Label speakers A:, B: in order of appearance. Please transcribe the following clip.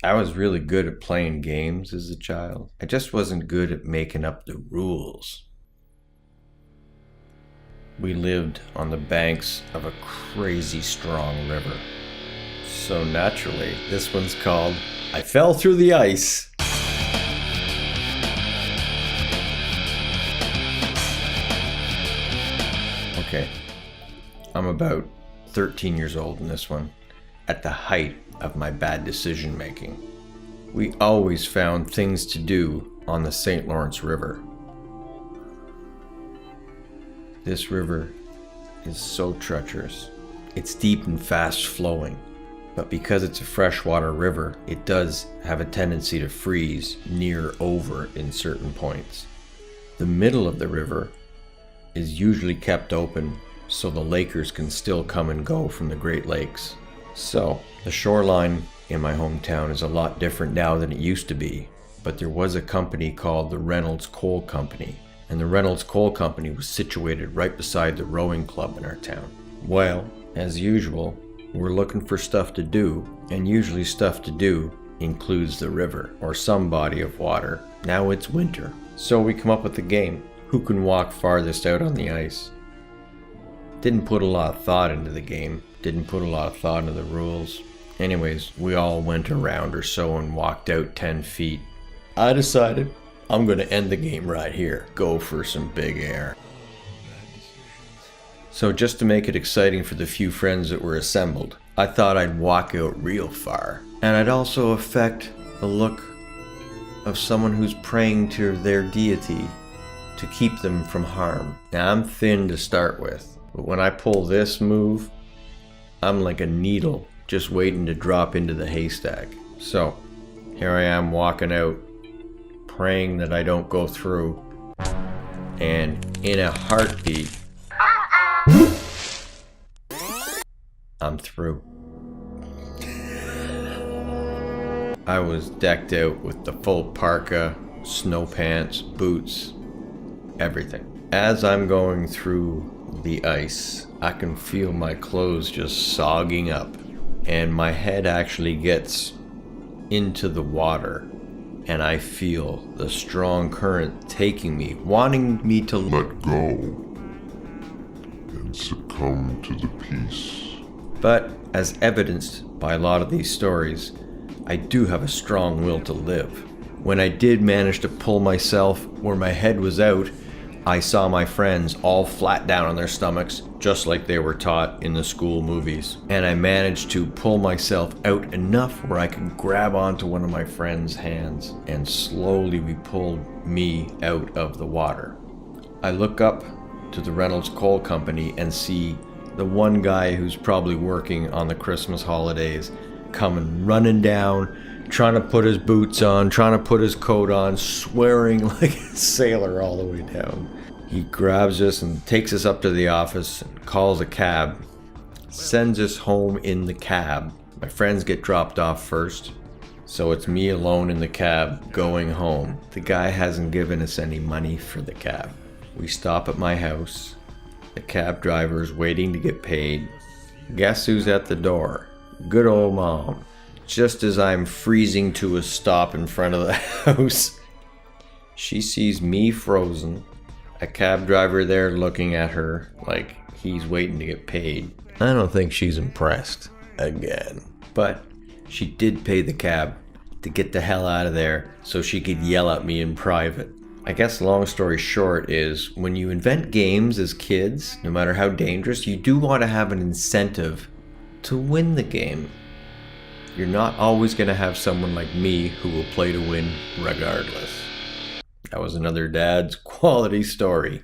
A: I was really good at playing games as a child. I just wasn't good at making up the rules. We lived on the banks of a crazy strong river. So naturally, this one's called I Fell Through the Ice. Okay, I'm about 13 years old in this one, at the height of my bad decision making. We always found things to do on the St. Lawrence River. This river is so treacherous. It's deep and fast flowing, but because it's a freshwater river, it does have a tendency to freeze near over in certain points. The middle of the river is usually kept open so the lakers can still come and go from the Great Lakes. So, the shoreline in my hometown is a lot different now than it used to be, but there was a company called the Reynolds Coal Company, and the Reynolds Coal Company was situated right beside the rowing club in our town. Well, as usual, we're looking for stuff to do, and usually stuff to do includes the river or some body of water. Now it's winter, so we come up with a game. Who can walk farthest out on the ice? Didn't put a lot of thought into the game, didn't put a lot of thought into the rules. Anyways, we all went a round or so and walked out 10 feet. I decided I'm gonna end the game right here, go for some big air. So just to make it exciting for the few friends that were assembled, I thought I'd walk out real far. And I'd also affect the look of someone who's praying to their deity to keep them from harm. Now I'm thin to start with, but when I pull this move, I'm like a needle just waiting to drop into the haystack. So here I am walking out, praying that I don't go through, and in a heartbeat, I'm through. I was decked out with the full parka, snow pants, boots, everything. As I'm going through the ice, I can feel my clothes just sogging up, and my head actually gets into the water, and I feel the strong current taking me, wanting me to
B: let go and succumb to the peace.
A: But as evidenced by a lot of these stories, I do have a strong will to live. When I did manage to pull myself where my head was out, I saw my friends all flat down on their stomachs, just like they were taught in the school movies. And I managed to pull myself out enough where I could grab onto one of my friend's hands, and slowly we pulled me out of the water. I look up to the Reynolds Coal Company and see the one guy who's probably working on the Christmas holidays coming running down, trying to put his boots on, trying to put his coat on, swearing like a sailor all the way down. He grabs us and takes us up to the office and calls a cab, sends us home in the cab. My friends get dropped off first, so it's me alone in the cab going home. The guy hasn't given us any money for the cab. We stop at my house. The cab driver is waiting to get paid. Guess who's at the door? Good old Mom. Just as I'm freezing to a stop in front of the house, she sees me frozen, a cab driver there looking at her like he's waiting to get paid. I don't think she's impressed again. But she did pay the cab to get the hell out of there so she could yell at me in private. I guess long story short is, when you invent games as kids, no matter how dangerous, you do want to have an incentive to win the game. You're not always going to have someone like me who will play to win regardless. That was another Dad's Quality Story.